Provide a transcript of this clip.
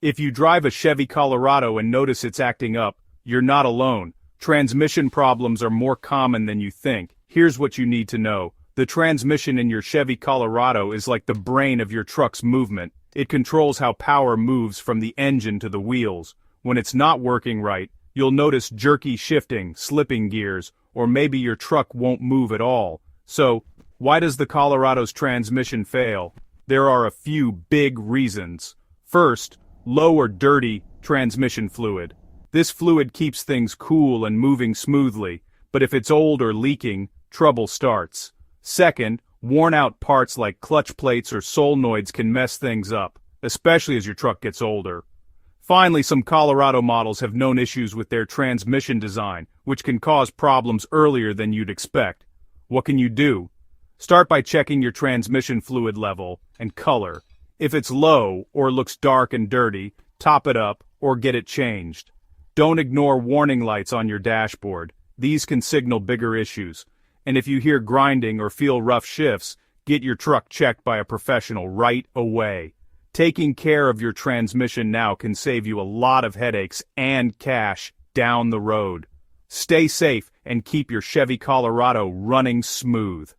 If you drive a Chevy Colorado and notice it's acting up, you're not alone. Transmission problems are more common than you think. Here's what you need to know. The transmission in your Chevy Colorado is like the brain of your truck's movement. It controls how power moves from the engine to the wheels. When it's not working right, you'll notice jerky shifting, slipping gears, or maybe your truck won't move at all. So, why does the Colorado's transmission fail? There are a few big reasons. First, low or dirty transmission fluid. This fluid keeps things cool and moving smoothly, but if it's old or leaking, trouble starts. Second, worn-out parts like clutch plates or solenoids can mess things up, especially as your truck gets older. Finally, some Colorado models have known issues with their transmission design, which can cause problems earlier than you'd expect. What can you do? Start by checking your transmission fluid level and color. If it's low or looks dark and dirty, top it up or get it changed. Don't ignore warning lights on your dashboard. These can signal bigger issues. And if you hear grinding or feel rough shifts, get your truck checked by a professional right away. Taking care of your transmission now can save you a lot of headaches and cash down the road. Stay safe and keep your Chevy Colorado running smooth.